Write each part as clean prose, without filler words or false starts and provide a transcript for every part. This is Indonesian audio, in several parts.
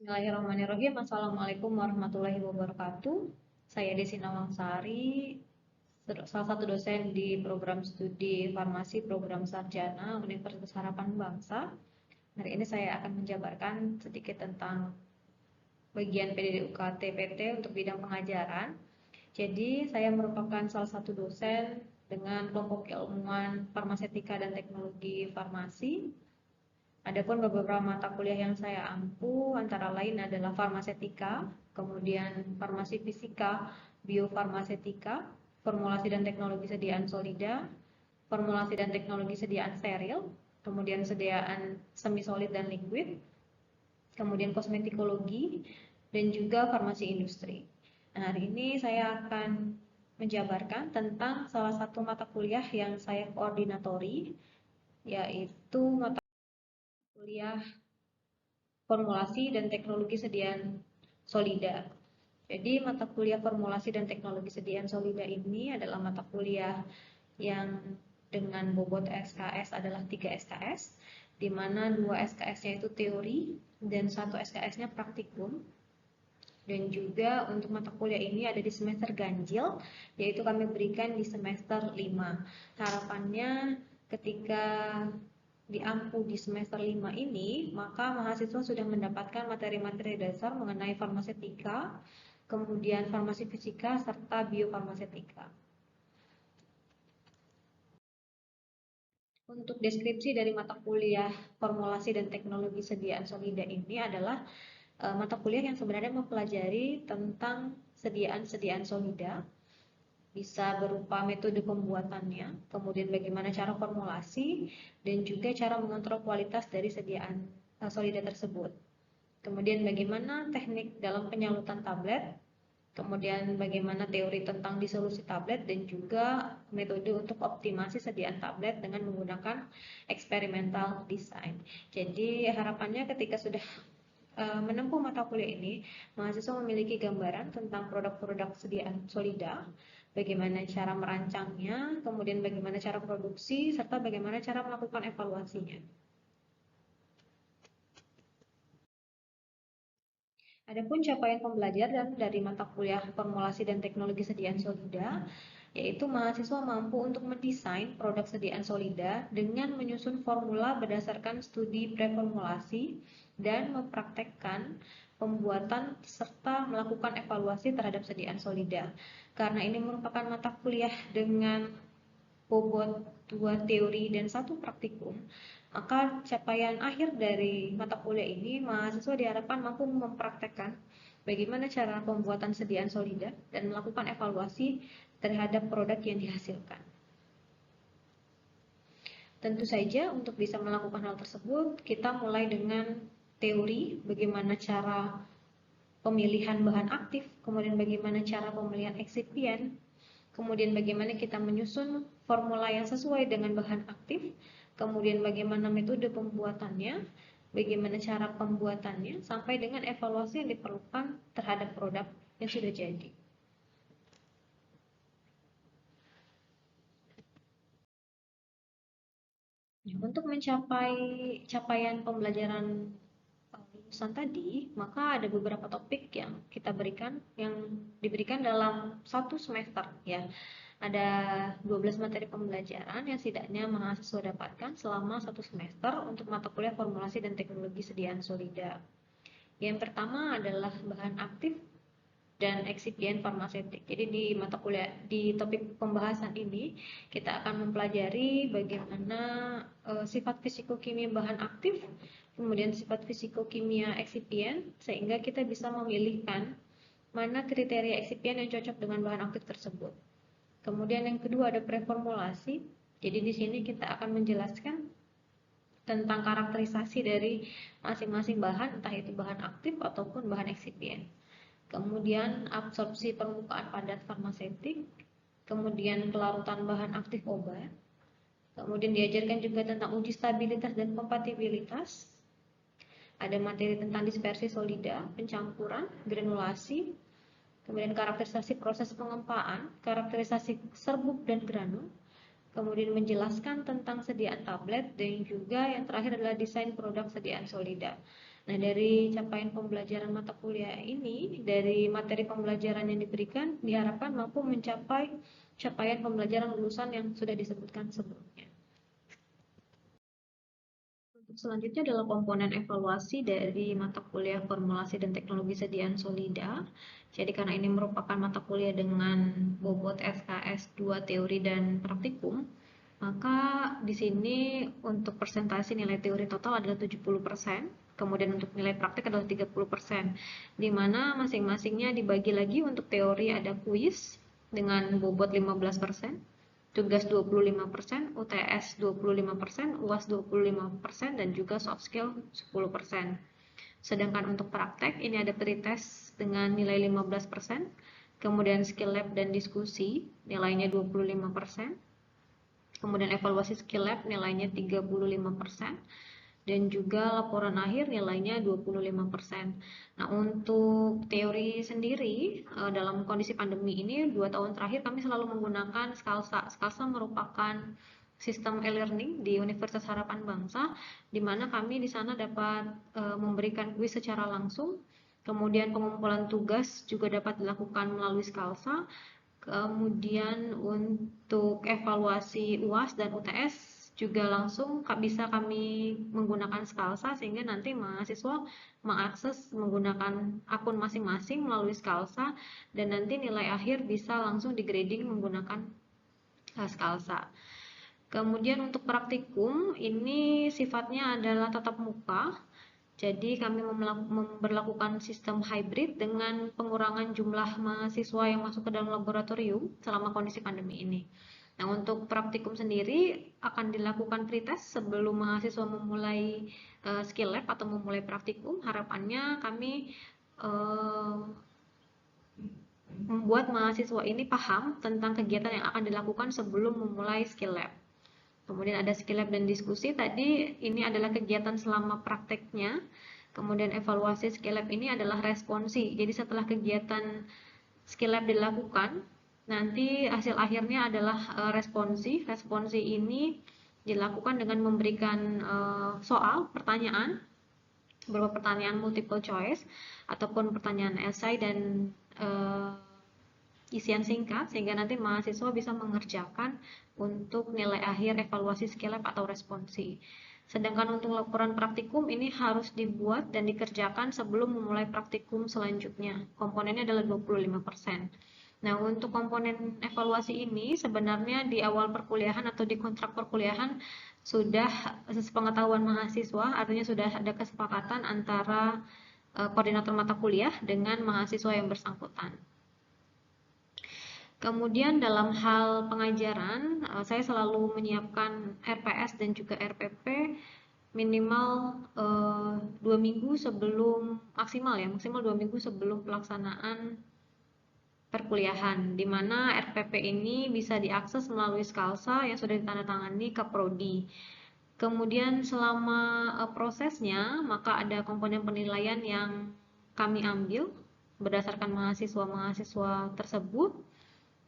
Bismillahirrahmanirrahim. Assalamualaikum warahmatullahi wabarakatuh. Saya Desi Nawangsari, salah satu dosen di program studi farmasi program sarjana Universitas Harapan Bangsa. Hari ini saya akan menjabarkan sedikit tentang bagian PDD UKT PT untuk bidang pengajaran. Jadi, saya merupakan salah satu dosen dengan kelompok keilmuan farmasetika dan teknologi farmasi. Adapun beberapa mata kuliah yang saya ampu antara lain adalah farmasetika, kemudian farmasi fisika, biofarmasetika, formulasi dan teknologi sediaan solida, formulasi dan teknologi sediaan steril, kemudian sediaan semi solid dan liquid, kemudian kosmetikologi, dan juga farmasi industri. Nah, hari ini saya akan menjabarkan tentang salah satu mata kuliah yang saya koordinatori, yaitu mata kuliah formulasi dan teknologi sediaan solida. Jadi mata kuliah formulasi dan teknologi sediaan solida ini adalah mata kuliah yang dengan bobot SKS adalah 3 SKS, di mana 2 SKS-nya itu teori dan 1 SKS-nya praktikum. Dan juga untuk mata kuliah ini ada di semester ganjil, yaitu kami berikan di semester 5. Harapannya ketika diampu di semester 5 ini, maka mahasiswa sudah mendapatkan materi-materi dasar mengenai farmasetika, kemudian farmasi fisika, serta biofarmasetika. Untuk deskripsi dari mata kuliah formulasi dan teknologi sediaan solida ini adalah mata kuliah yang sebenarnya mempelajari tentang sediaan solida, bisa berupa metode pembuatannya, kemudian bagaimana cara formulasi, dan juga cara mengontrol kualitas dari sediaan solida tersebut. Kemudian bagaimana teknik dalam penyalutan tablet, kemudian bagaimana teori tentang disolusi tablet, dan juga metode untuk optimasi sediaan tablet dengan menggunakan experimental design. Jadi harapannya ketika sudah menempuh mata kuliah ini, mahasiswa memiliki gambaran tentang produk-produk sediaan solida, bagaimana cara merancangnya, kemudian bagaimana cara produksi, serta bagaimana cara melakukan evaluasinya. Adapun capaian pembelajaran dari mata kuliah formulasi dan teknologi sediaan solida, yaitu mahasiswa mampu untuk mendesain produk sediaan solida dengan menyusun formula berdasarkan studi preformulasi dan mempraktekkan pembuatan serta melakukan evaluasi terhadap sediaan solida. Karena ini merupakan mata kuliah dengan bobot 2 teori dan 1 praktikum, maka capaian akhir dari mata kuliah ini mahasiswa diharapkan mampu mempraktekkan bagaimana cara pembuatan sediaan solida dan melakukan evaluasi terhadap produk yang dihasilkan. Tentu saja untuk bisa melakukan hal tersebut, kita mulai dengan teori bagaimana cara pemilihan bahan aktif, kemudian bagaimana cara pemilihan eksipien, kemudian bagaimana kita menyusun formula yang sesuai dengan bahan aktif, kemudian bagaimana metode pembuatannya, bagaimana cara pembuatannya, sampai dengan evaluasi yang diperlukan terhadap produk yang sudah jadi. Untuk mencapai capaian pembelajaran lulusan tadi, maka ada beberapa topik yang kita berikan, yang diberikan dalam satu semester ya. Ada 12 materi pembelajaran yang setidaknya mahasiswa dapatkan selama satu semester untuk mata kuliah formulasi dan teknologi sediaan solida. Yang pertama adalah bahan aktif dan eksipien farmaseutik. Jadi di mata kuliah di topik pembahasan ini kita akan mempelajari bagaimana sifat fisikokimia bahan aktif, kemudian sifat fisikokimia eksipien, sehingga kita bisa memilihkan mana kriteria eksipien yang cocok dengan bahan aktif tersebut. Kemudian yang kedua ada preformulasi. Jadi di sini kita akan menjelaskan tentang karakterisasi dari masing-masing bahan, entah itu bahan aktif ataupun bahan eksipien. Kemudian absorpsi permukaan padat farmaseutik, kemudian kelarutan bahan aktif obat. Kemudian diajarkan juga tentang uji stabilitas dan kompatibilitas. Ada materi tentang dispersi solida, pencampuran, granulasi, kemudian karakterisasi proses pengempaan, karakterisasi serbuk dan granul, kemudian menjelaskan tentang sediaan tablet, dan juga yang terakhir adalah desain produk sediaan solida. Nah, dari capaian pembelajaran mata kuliah ini, dari materi pembelajaran yang diberikan, diharapkan mampu mencapai capaian pembelajaran lulusan yang sudah disebutkan sebelumnya. Untuk selanjutnya adalah komponen evaluasi dari mata kuliah formulasi dan teknologi sediaan solida. Jadi karena ini merupakan mata kuliah dengan bobot SKS 2 teori dan praktikum, maka di sini untuk persentase nilai teori total adalah 70%, kemudian untuk nilai praktik adalah 30%, di mana masing-masingnya dibagi lagi. Untuk teori ada kuis dengan bobot 15%, tugas 25%, UTS 25%, UAS 25%, dan juga soft skill 10%. Sedangkan untuk praktek ini ada pretest dengan nilai 15%, kemudian skill lab dan diskusi nilainya 25%, kemudian evaluasi skill lab nilainya 35%, dan juga laporan akhir nilainya 25%. Nah, untuk teori sendiri dalam kondisi pandemi ini 2 tahun terakhir kami selalu menggunakan Skalsa. Skalsa merupakan sistem e-learning di Universitas Harapan Bangsa, di mana kami di sana dapat memberikan kuis secara langsung, kemudian pengumpulan tugas juga dapat dilakukan melalui Skalsa. Kemudian untuk evaluasi UAS dan UTS juga langsung bisa kami menggunakan Skalsa, sehingga nanti mahasiswa mengakses menggunakan akun masing-masing melalui Skalsa, dan nanti nilai akhir bisa langsung di grading menggunakan Skalsa. Kemudian untuk praktikum ini sifatnya adalah tatap muka. Jadi kami memperlakukan sistem hybrid dengan pengurangan jumlah mahasiswa yang masuk ke dalam laboratorium selama kondisi pandemi ini. Nah, untuk praktikum sendiri akan dilakukan pretest sebelum mahasiswa memulai skill lab atau memulai praktikum. Harapannya kami membuat mahasiswa ini paham tentang kegiatan yang akan dilakukan sebelum memulai skill lab. Kemudian ada skill lab dan diskusi. Tadi ini adalah kegiatan selama prakteknya. Kemudian evaluasi skill lab ini adalah responsi. Jadi setelah kegiatan skill lab dilakukan, nanti hasil akhirnya adalah responsi. Responsi ini dilakukan dengan memberikan soal, pertanyaan, berupa pertanyaan multiple choice ataupun pertanyaan esai dan isian singkat, sehingga nanti mahasiswa bisa mengerjakan untuk nilai akhir evaluasi skill lab atau responsi. Sedangkan untuk laporan praktikum ini harus dibuat dan dikerjakan sebelum memulai praktikum selanjutnya. Komponennya adalah 25%. Nah, untuk komponen evaluasi ini sebenarnya di awal perkuliahan atau di kontrak perkuliahan sudah sepengetahuan mahasiswa, artinya sudah ada kesepakatan antara koordinator mata kuliah dengan mahasiswa yang bersangkutan. Kemudian dalam hal pengajaran, saya selalu menyiapkan RPS dan juga RPP minimal 2 minggu sebelum, maksimal 2 minggu sebelum pelaksanaan perkuliahan, di mana RPP ini bisa diakses melalui Skalsa yang sudah ditandatangani Kaprodi. Kemudian selama prosesnya, maka ada komponen penilaian yang kami ambil berdasarkan mahasiswa-mahasiswa tersebut.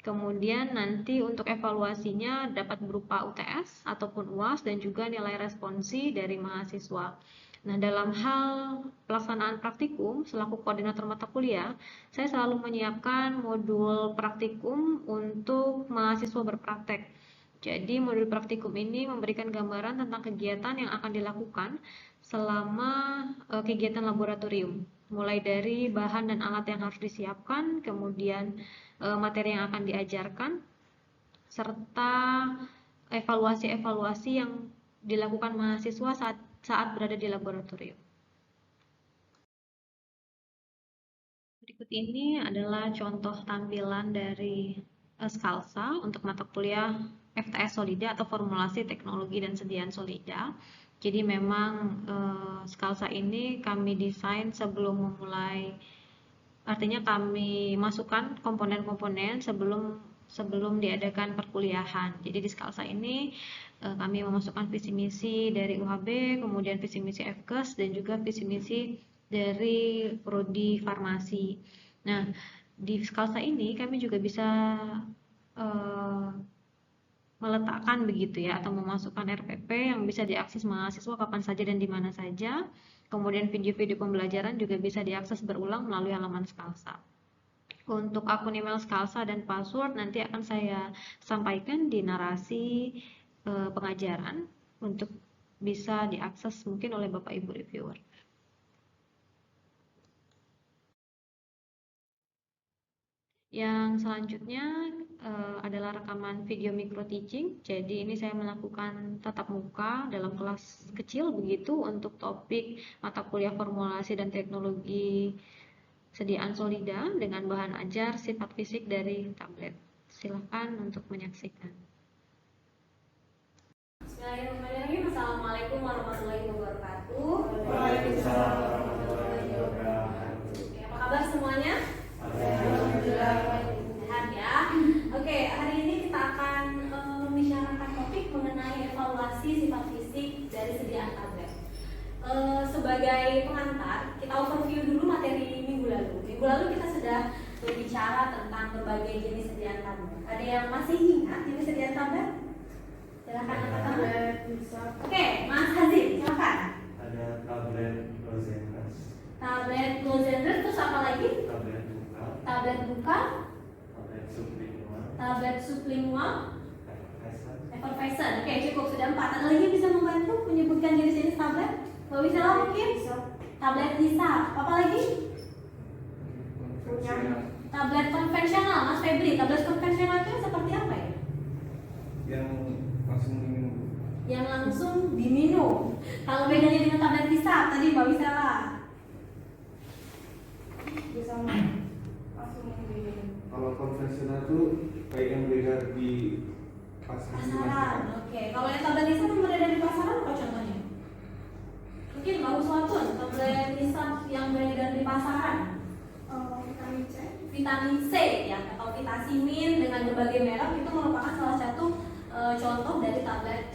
Kemudian nanti untuk evaluasinya dapat berupa UTS ataupun UAS dan juga nilai responsi dari mahasiswa. Nah, dalam hal pelaksanaan praktikum selaku koordinator mata kuliah, saya selalu menyiapkan modul praktikum untuk mahasiswa berpraktek. Jadi modul praktikum ini memberikan gambaran tentang kegiatan yang akan dilakukan selama kegiatan laboratorium, mulai dari bahan dan alat yang harus disiapkan, kemudian materi yang akan diajarkan, serta evaluasi-evaluasi yang dilakukan mahasiswa saat berada di laboratorium. Berikut ini adalah contoh tampilan dari Skalsa untuk mata kuliah FTS Solida atau formulasi teknologi dan sediaan solida. Jadi memang Skalsa ini kami desain sebelum memulai, artinya kami masukkan komponen-komponen sebelum diadakan perkuliahan. Jadi di Skalsa ini kami memasukkan visi misi dari UHB, kemudian visi misi FKes, dan juga visi misi dari prodi farmasi. Nah, di Skalsa ini kami juga bisa meletakkan begitu ya, atau memasukkan RPP yang bisa diakses mahasiswa kapan saja dan di mana saja. Kemudian video-video pembelajaran juga bisa diakses berulang melalui halaman Skalsa. Untuk akun email Skalsa dan password nanti akan saya sampaikan di narasi pengajaran untuk bisa diakses mungkin oleh Bapak Ibu reviewer. Yang selanjutnya adalah rekaman video micro teaching. Jadi ini saya melakukan tatap muka dalam kelas kecil begitu untuk topik mata kuliah formulasi dan teknologi sediaan solida dengan bahan ajar sifat fisik dari tablet. Silahkan untuk menyaksikan. Bismillahirrahmanirrahim. Assalamualaikum warahmatullahi wabarakatuh. Waalaikumsalam warahmatullahi wabarakatuh. Apa kabar semuanya? Sehat ya. Oke, hari ini kita akan membicarakan topik mengenai evaluasi sifat fisik dari sediaan tablet. Sebagai pengantar, kita overview dulu materi minggu lalu. Minggu lalu kita sudah berbicara tentang berbagai jenis sediaan tablet. Ada yang masih ingat jenis sediaan tablet? Silakan tablet. Oke, Mas Hazim, silakan. Ada tablet Closentrus. Tablet Closentrus, terus apa lagi? Tablet buka. Tablet buka. Tablet sublingual. Tablet sublingual. Effervescent. Effervescent. Oke, cukup sudah 4. Ada lagi yang bisa membantu menyebutkan jenis-jenis tablet? Mbak Wisela mungkin? Tablet hisap. Apa lagi? Tablet konvensional. Mas Febri, tablet konvensional itu seperti apa ya? Yang langsung diminum. Yang langsung diminum. Kalau bedanya dengan tablet hisap tadi Mbak Wisela? Kalau konvensional tuh kayak yang beredar di Pasaran. Oke, kalau yang tablet hisap yang beredar di pasaran apa contohnya? Mungkin Mbak Uswatun, tablet hisap yang beredar di pasaran. Vitamin C ya, atau vitamin dengan berbagai merek itu merupakan salah satu contoh dari tablet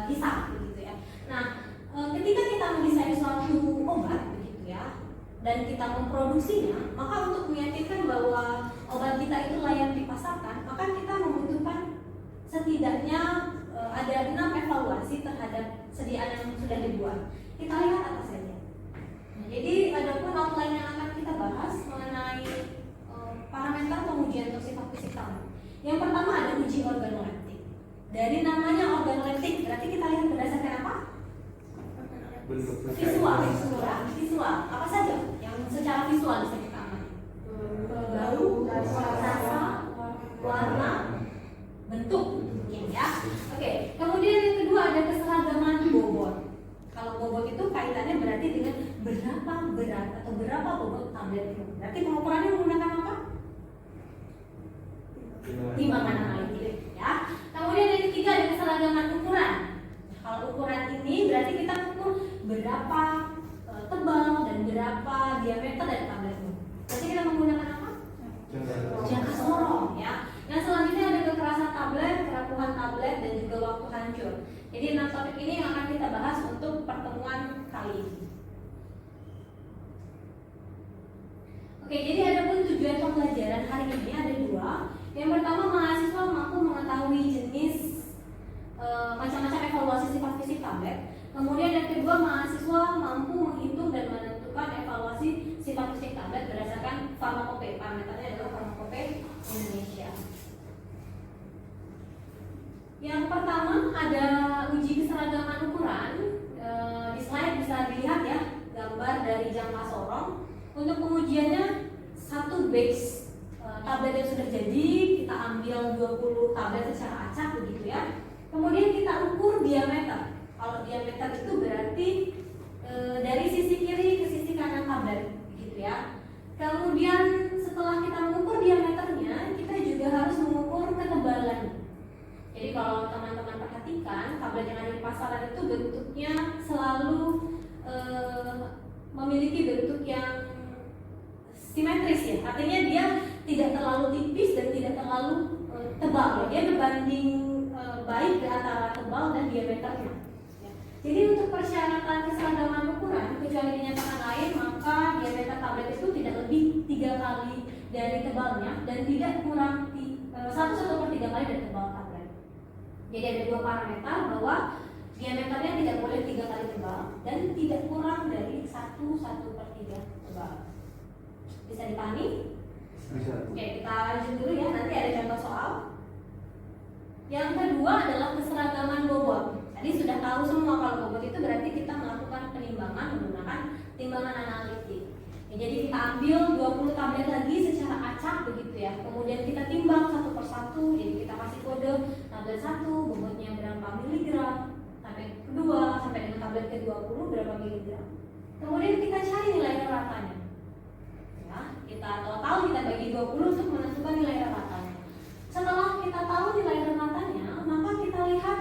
hisap begitu ya. Nah, ketika kita mendesain suatu obat begitu ya, dan kita memproduksinya, maka untuk meyakinkan bahwa obat kita itu layak dipasarkan, maka kita membutuhkan setidaknya ada 6 evaluasi terhadap sediaan yang sudah dibuat. Kita lihat apa saja. Nah, jadi ada pun outline yang akan kita bahas mengenai parameter pengujian untuk sifat fisik tablet. Yang pertama ada uji organoleptik. Dari namanya organoleptik, berarti kita lihat berdasarkan apa? bentuk Visual. Apa saja yang secara visual bisa kita amati? Bau, rasa, warna, bentuk, ya. Oke. Kemudian yang kedua ada keseragaman bobot. Kalau bobot itu kaitannya berarti dengan berapa berat atau berapa bobot tablet itu. Berarti pengukurannya menggunakan apa? Timbangan analitik, ya. Kemudian yang ketiga ada keseragaman ukuran. Kalau ukuran ini berarti kita ukur berapa tebal dan berapa diameter dari tablet itu. Berarti kita menggunakan apa? Jangka sorong, ya. Yang selanjutnya ada kekerasan tablet, kerapuhan tablet, dan juga waktu hancur. Jadi 6 topik ini yang akan kita bahas untuk pertemuan kali ini. Oke, jadi ada pun tujuan pembelajaran hari ini ada 2. Yang pertama, mahasiswa mampu mengetahui jenis macam-macam evaluasi sifat fisik tablet. Kemudian yang kedua, mahasiswa mampu menghitung dan menentukan evaluasi sifat fisik tablet berdasarkan farmakope. Parameternya adalah farmakope Indonesia. Yang pertama ada uji keseragaman ukuran. Di slide bisa dilihat ya gambar dari jangka sorong. Untuk pengujiannya satu batch tablet yang sudah jadi kita ambil 20 tablet secara acak begitu ya. Kemudian kita ukur diameter. Kalau diameter itu berarti dari sisi kiri ke sisi kanan tablet begitu ya. Kemudian setelah kita mengukur diameternya, kita juga harus mengukur ketebalannya. Jadi kalau teman-teman perhatikan, tablet yang ada di pasaran itu bentuknya selalu memiliki bentuk yang simetris ya. Artinya dia tidak terlalu tipis dan tidak terlalu tebal. Dia berbanding baik di antara tebal dan diameternya. Ya. Jadi untuk persyaratan keseragaman ukuran, kecuali dinyatakan lain, maka diameter tablet itu tidak lebih 3 kali dari tebalnya dan tidak kurang 1/3 kali dari tebal tablet. Jadi ada 2 parameter bahwa Diameternya tidak boleh 3 kali tebal dan tidak kurang dari 1/1/3 tebal. Bisa dipahami? Bisa. Oke, kita lanjut dulu ya. Nanti ada contoh soal. Yang kedua adalah keseragaman bobot. Tadi sudah tahu semua kalau bobot itu berarti kita melakukan penimbangan menggunakan timbangan analitik. Ya, jadi kita ambil 20 tablet lagi secara acak begitu ya. Kemudian kita timbang satu persatu. Jadi kita kasih kode tablet 1 bobotnya berapa miligram, tablet kedua sampai dengan tablet ke-20 berapa miligram. Kemudian kita cari nilai ratanya. Ya, kita total kita bagi 20 untuk menentukan nilai ratanya. Setelah kita tahu nilai ratanya, maka kita lihat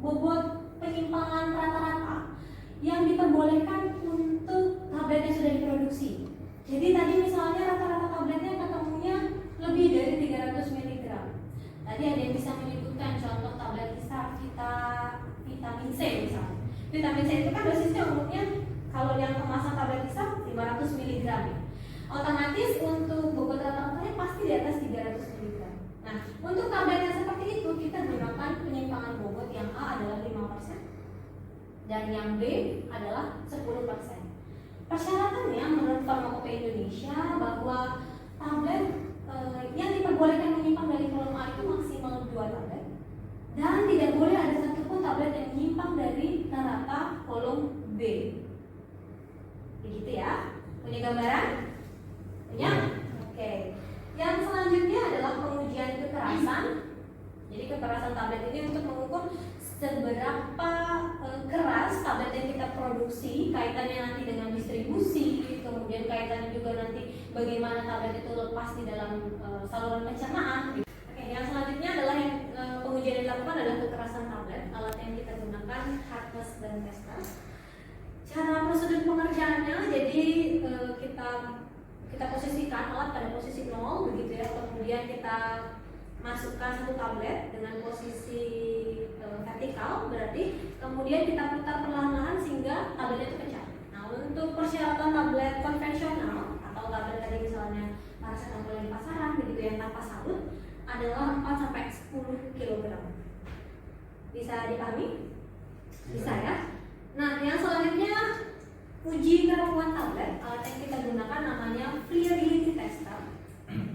bobot penyimpangan rata-rata yang diperbolehkan untuk tablet yang sudah diproduksi. Jadi tadi misalnya rata-rata tabletnya ketemunya lebih dari 300 mg. Tadi ada yang bisa menyebutkan contoh tablet vitamin C misalnya. Vitamin C itu kan dosisnya umumnya kalau yang kemasan tablet hisap 500 mg. Otomatis untuk bobot rata-ratanya pasti di atas 300 mg. Nah, untuk tablet yang seperti itu kita gunakan penyimpangan bobot yang A adalah 5% dan yang B adalah 10%. Persyaratannya menurut Farmakopeia Indonesia bahwa tablet yang diperbolehkan menyimpang dari kolom A itu maksimal 2 tablet dan tidak boleh ada satupun tablet yang menyimpang dari rata kolom B. Begitu ya? Punya gambaran? Punya? Oke. Yang selanjutnya adalah pengujian kekerasan. Jadi kekerasan tablet ini untuk mengukur seberapa keras tablet yang kita produksi, kaitannya nanti dengan distribusi, kemudian kaitannya juga nanti bagaimana tablet itu lepas di dalam saluran pencernaan. Oke, yang selanjutnya adalah yang pengujian yang dilakukan adalah kekerasan tablet. Alat yang kita gunakan hardness dan tester. Cara prosedur pengerjaannya, jadi kita posisikan alat pada posisi 0 begitu ya, kemudian kita masukkan satu tablet dengan posisi vertikal berarti, kemudian kita putar perlahan-lahan sehingga tabletnya itu pecah. Nah, untuk persyaratan tablet konvensional atau tablet tadi misalnya paracetamol di pasaran begitu yang tanpa salut adalah 4-10 kg. Bisa dipahami? Bisa ya? Nah, yang selanjutnya uji kerapuan tablet. Alat yang kita gunakan namanya Friability Tester.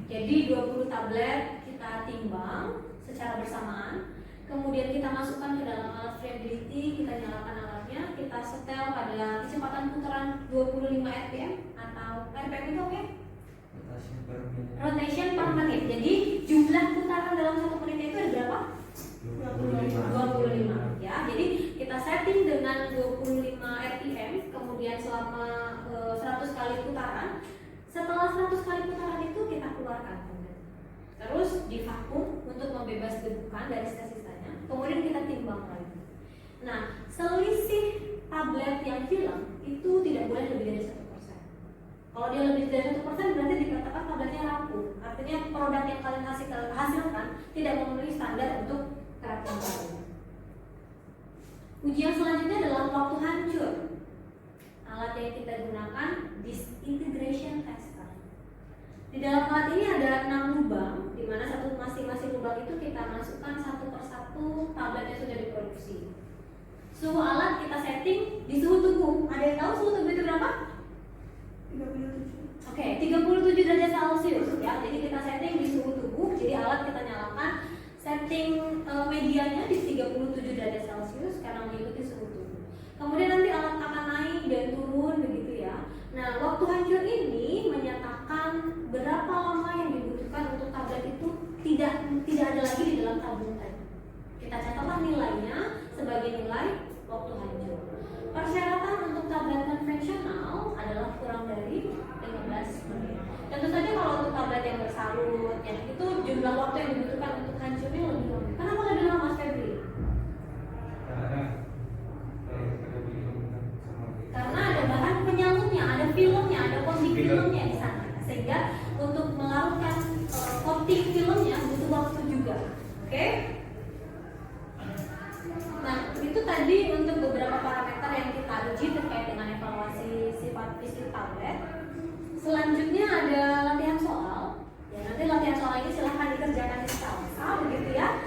Jadi 20 tablet kita timbang secara bersamaan, kemudian kita masukkan ke dalam alat Friability, kita nyalakan alatnya, kita setel pada kecepatan putaran 25 rpm atau rpm itu oke? Rotation per menit. Jadi jumlah putaran dalam 1 menit itu ada berapa? 25 ya. Jadi kita setting dengan 25 rpm, kemudian selama 100 kali putaran. Setelah 100 kali putaran itu kita keluarkan, terus divakum untuk membebas debukan dari sisa-sisanya. Kemudian kita timbang lagi. Nah, selisih tablet yang hilang itu tidak boleh lebih dari 1%. Kalau dia lebih dari 1% berarti dikatakan tabletnya rapuh. Artinya produk yang kalian hasilkan tidak memenuhi standar untuk kerapuhan tablet. Ujian selanjutnya adalah waktu hancur. Alat yang kita gunakan disintegration tester. Di dalam alat ini ada 6 lubang, di mana masing-masing lubang itu kita masukkan satu persatu tablet yang sudah diproduksi. Suhu alat kita setting di suhu tubuh. Ada yang tahu suhu tubuh itu berapa? 37. Oke, 37 derajat Celcius ya. Jadi kita setting di suhu tubuh. Jadi alat kita nyalakan, setting medianya di 37 derajat Celcius karena mengikuti suhu tubuh. Kemudian nanti alat akan naik dan turun begitu ya. Nah, waktu hancur ini menyatakan berapa lama yang dibutuhkan untuk tablet itu tidak ada lagi di dalam tabung tadi. Kita catatlah nilainya sebagai nilai waktu hancur. Persyaratan untuk tablet konvensional adalah kurang dari 15 menit. Tentu saja kalau untuk tablet yang bersalut, yang itu jumlah waktu yang dibutuhkan untuk hancurnya lebih lama. Kenapa lebih lama, Mas Febri? Karena ada bahan penyalutnya, ada filmnya, ada coating filmnya di sana, sehingga untuk melarutkan coating filmnya butuh waktu juga. Oke? Nah, itu tadi untuk beberapa parameter yang kita uji terkait dengan evaluasi sifat fisik tablet. Selanjutnya ada latihan soal. Ya, nanti latihan soal ini silahkan dikerjakan di salsa, begitu ya,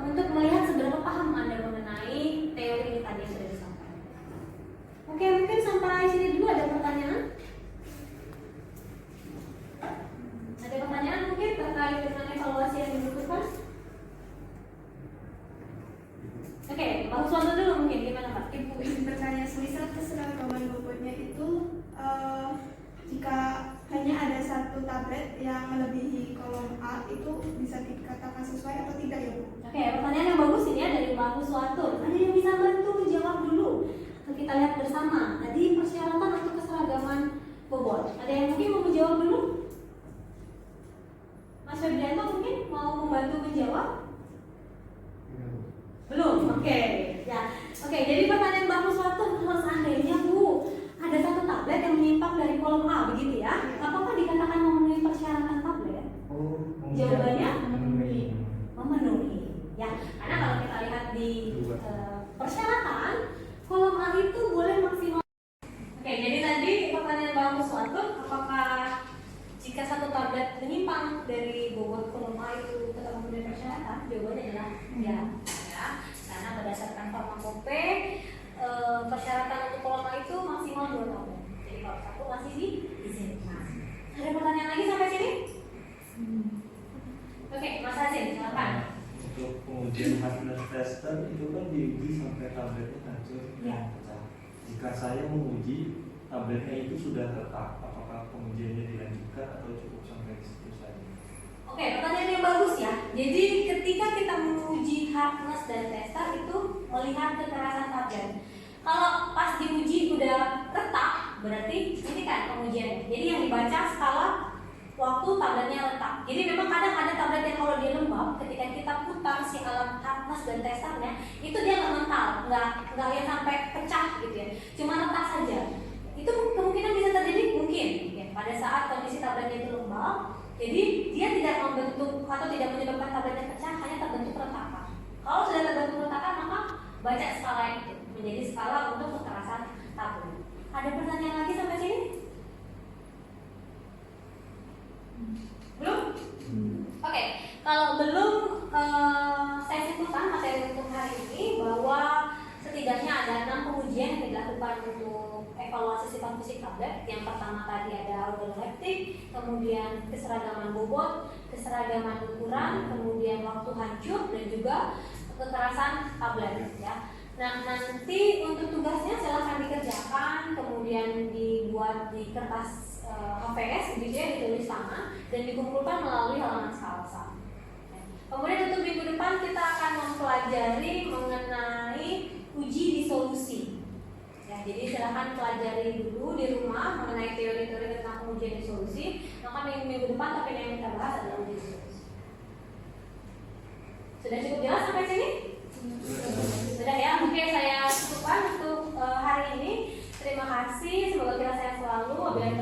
untuk melihat seberapa paham Anda mengenai menebak sesuatu, apakah jika satu tablet menyimpang dari bobot kolom A itu tetap memenuhi persyaratan? Jawabannya adalah ya. Karena berdasarkan farmakope, persyaratan untuk kolom A itu maksimal 2 tablet. Jadi kalau satu masih diizinkan. Ada pertanyaan lagi sampai sini? Oke, Mas Hazim, silakan. Untuk pengujian hardness tester itu kan diuji sampai tabletnya hancur Ya. pecah. Jika saya menguji tabletnya itu sudah retak, apakah pengujiannya dilanjutkan atau cukup sampai situ saja? Oke, pertanyaan yang bagus ya. Jadi ketika kita menguji hardness dan tester itu melihat kekerasan tablet. Kalau pas diuji udah retak, berarti ini kan pengujiannya. Jadi yang dibaca skala waktu tabletnya retak. Jadi memang kadang ada tablet yang kalau dia lembab, ketika kita putar si alat hardness dan testernya, itu dia nggak mental, nggak yang sampai pecah gitu ya. Cuma retak saja. Itu kemungkinan bisa terjadi mungkin ya, pada saat kondisi tabletnya itu lembab. Jadi dia tidak membentuk atau tidak menyebabkan tabletnya pecah, hanya terbentuk retakan. Kalau sudah terbentuk retakan, maka baca skala itu menjadi skala untuk kekerasan tablet. Ada pertanyaan lagi sampai sini? Belum? Oke, kalau belum saya simpulkan materi untuk hari ini bahwa setidaknya ada 6 pengujian yang dilakukan untuk evaluasi sifat fisik tablet. Yang pertama tadi ada organoleptik, kemudian keseragaman bobot, keseragaman ukuran, kemudian waktu hancur, dan juga kekerasan tablet ya. Nah, nanti untuk tugasnya silahkan dikerjakan, kemudian dibuat di kertas HVS gitu ya, ditulis tangan dan dikumpulkan melalui halaman skala. Kemudian untuk minggu depan kita akan mempelajari mengenai uji disolusi. Ya, jadi silahkan pelajari dulu di rumah mengenai teori-teori tentang pengujian disolusi. Maka minggu depan topik yang kita bahas adalah uji disolusi. Sudah cukup jelas sampai sini? Sudah ya, mungkin saya cukupkan untuk hari ini. Terima kasih, semoga kita sehat selalu. Wabillahi